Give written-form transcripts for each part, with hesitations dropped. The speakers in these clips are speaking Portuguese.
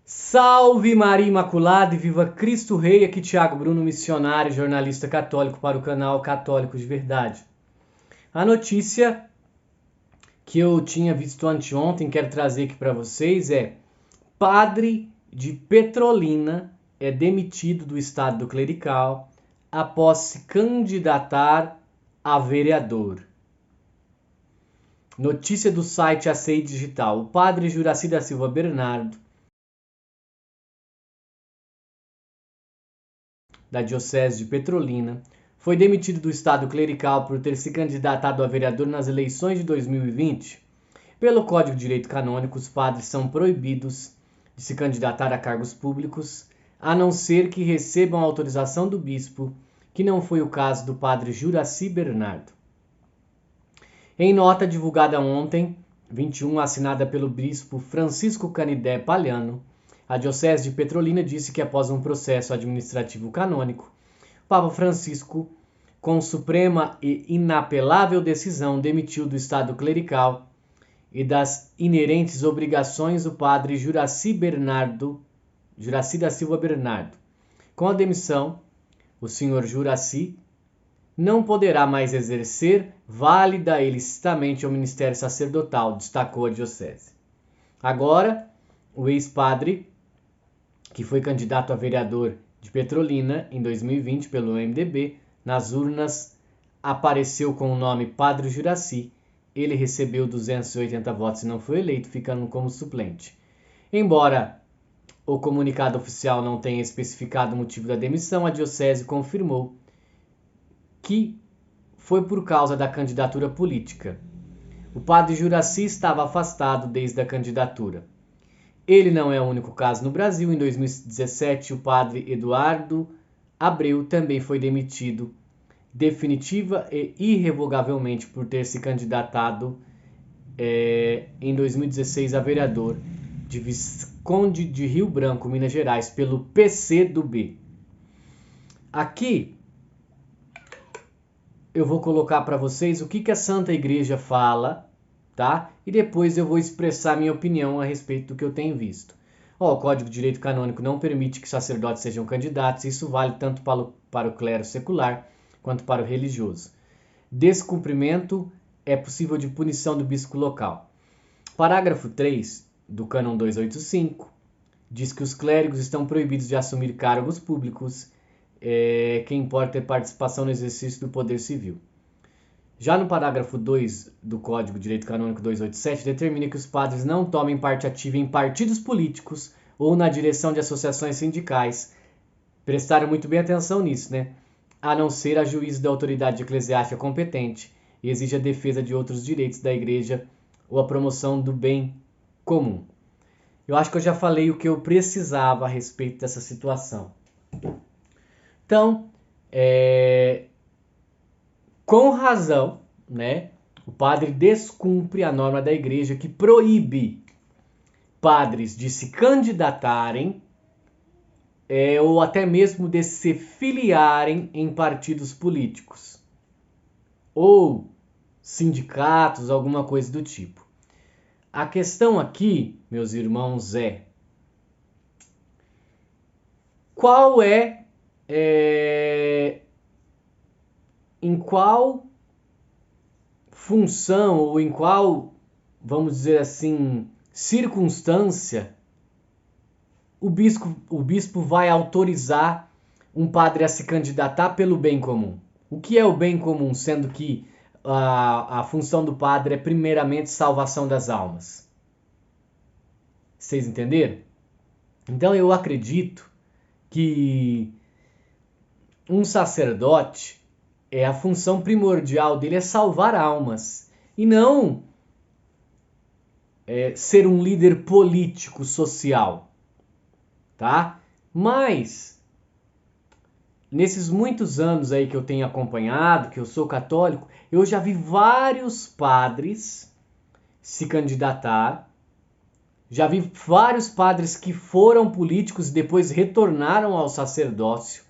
Salve Maria Imaculada e viva Cristo Rei, aqui Thiago Bruno, missionário e jornalista católico para o canal Católico de Verdade. A notícia que eu tinha visto anteontem, quero trazer aqui para vocês é: padre de Petrolina é demitido do estado clerical após se candidatar a vereador. Notícia do site ACI Digital. O padre Juraci da Silva Bernardo, da Diocese de Petrolina, foi demitido do estado clerical por ter se candidatado a vereador nas eleições de 2020. Pelo Código de Direito Canônico, os padres são proibidos de se candidatar a cargos públicos, a não ser que recebam autorização do bispo, que não foi o caso do padre Juraci Bernardo. Em nota divulgada ontem, 21, assinada pelo bispo Francisco Canidé Palhano, a Diocese de Petrolina disse que após um processo administrativo canônico, o Papa Francisco, com suprema e inapelável decisão, demitiu do estado clerical e das inerentes obrigações o padre Juraci da Silva Bernardo. Com a demissão, o senhor Juraci não poderá mais exercer válida e licitamente o ministério sacerdotal, destacou a diocese. Agora, o ex-padre, que foi candidato a vereador de Petrolina em 2020 pelo MDB, nas urnas apareceu com o nome Padre Juraci. Ele recebeu 280 votos e não foi eleito, ficando como suplente. Embora o comunicado oficial não tenha especificado o motivo da demissão, a diocese confirmou que foi por causa da candidatura política. O padre Juraci estava afastado desde a candidatura. Ele não é o único caso no Brasil. Em 2017, o padre Eduardo Abreu também foi demitido definitiva e irrevogavelmente por ter se candidatado em 2016 a vereador de Visconde de Rio Branco, Minas Gerais, pelo PCdoB. Aqui eu vou colocar para vocês o que a Santa Igreja fala, tá? E depois eu vou expressar minha opinião a respeito do que eu tenho visto. O Código de Direito Canônico não permite que sacerdotes sejam candidatos, isso vale tanto para o clero secular quanto para o religioso. Descumprimento é possível de punição do bispo local. Parágrafo 3 do Cânon 285 diz que os clérigos estão proibidos de assumir cargos públicos, que importa é participação no exercício do poder civil. Já no parágrafo 2 do Código de Direito Canônico 287, determina que os padres não tomem parte ativa em partidos políticos ou na direção de associações sindicais. Prestaram muito bem atenção nisso, né? A não ser a juízo da autoridade eclesiástica competente e exige a defesa de outros direitos da igreja ou a promoção do bem comum. Eu acho que eu já falei o que eu precisava a respeito dessa situação. Então, com razão, né, o padre descumpre a norma da igreja que proíbe padres de se candidatarem ou até mesmo de se filiarem em partidos políticos ou sindicatos, alguma coisa do tipo. A questão aqui, meus irmãos, qual em qual função ou em qual, vamos dizer assim, circunstância o bispo vai autorizar um padre a se candidatar pelo bem comum. O que é o bem comum, sendo que a função do padre é primeiramente salvação das almas? Vocês entenderam? Então eu acredito que um sacerdote, a função primordial dele é salvar almas e não ser um líder político, social, tá? Mas nesses muitos anos aí que eu tenho acompanhado, que eu sou católico, eu já vi vários padres se candidatar, já vi vários padres que foram políticos e depois retornaram ao sacerdócio,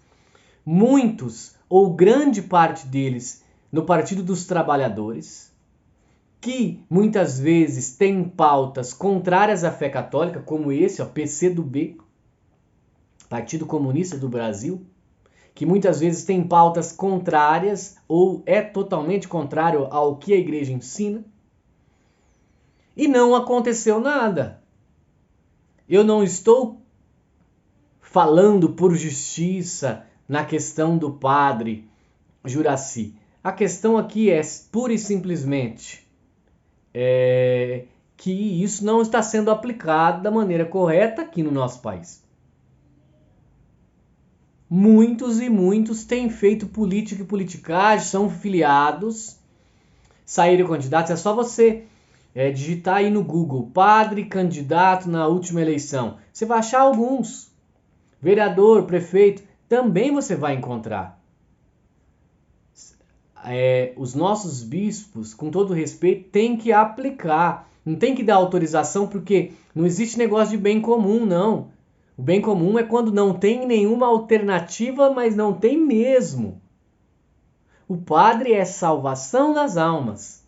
muitos ou grande parte deles no Partido dos Trabalhadores, que muitas vezes tem pautas contrárias à fé católica, como esse, ó, PCdoB, Partido Comunista do Brasil, que muitas vezes tem pautas contrárias ou é totalmente contrário ao que a igreja ensina, e não aconteceu nada. Eu não estou falando por justiça na questão do padre Juraci. A questão aqui é pura e simplesmente que isso não está sendo aplicado da maneira correta aqui no nosso país. Muitos e muitos têm feito política e politicagem, são filiados, saíram candidatos. É só você digitar aí no Google, padre candidato na última eleição. Você vai achar alguns. Vereador, prefeito, também você vai encontrar. Os nossos bispos, com todo respeito, têm que aplicar. Não tem que dar autorização, porque não existe negócio de bem comum, não. O bem comum é quando não tem nenhuma alternativa, mas não tem mesmo. O padre é salvação das almas.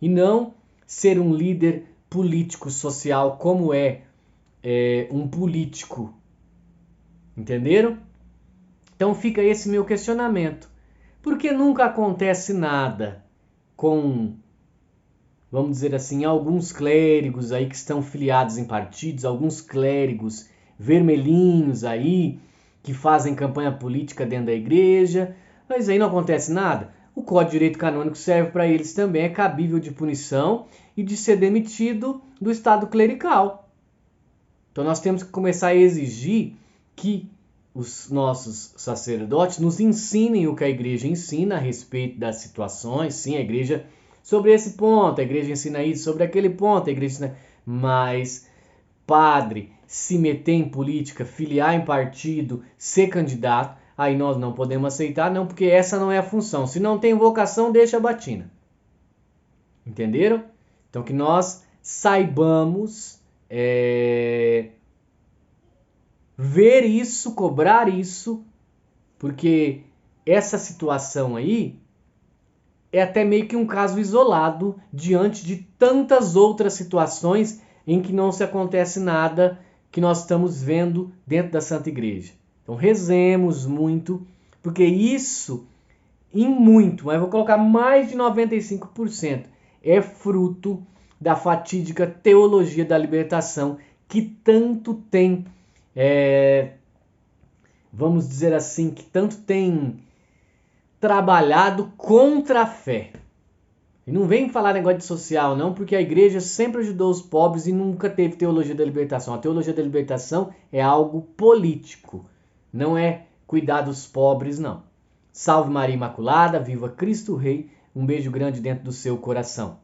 E não ser um líder político social como um político. Entenderam? Então fica esse meu questionamento. Por que nunca acontece nada com, vamos dizer assim, alguns clérigos aí que estão filiados em partidos, alguns clérigos vermelhinhos aí, que fazem campanha política dentro da igreja, mas aí não acontece nada? O Código de Direito Canônico serve para eles também, é cabível de punição e de ser demitido do estado clerical. Então nós temos que começar a exigir que os nossos sacerdotes nos ensinem o que a igreja ensina a respeito das situações. Sim, a igreja sobre esse ponto, a igreja ensina isso sobre aquele ponto, a igreja ensina... Mas, padre, se meter em política, filiar em partido, ser candidato, aí nós não podemos aceitar, não, porque essa não é a função. Se não tem vocação, deixa a batina. Entenderam? Então que nós saibamos ver isso, cobrar isso, porque essa situação aí é até meio que um caso isolado diante de tantas outras situações em que não se acontece nada que nós estamos vendo dentro da Santa Igreja. Então rezemos muito, porque isso, mas vou colocar mais de 95%, é fruto da fatídica teologia da libertação que tanto tem, vamos dizer assim, que tanto tem trabalhado contra a fé. E não vem falar negócio de social, não, porque a igreja sempre ajudou os pobres e nunca teve teologia da libertação. A teologia da libertação é algo político, não é cuidar dos pobres, não. Salve Maria Imaculada, viva Cristo Rei, um beijo grande dentro do seu coração.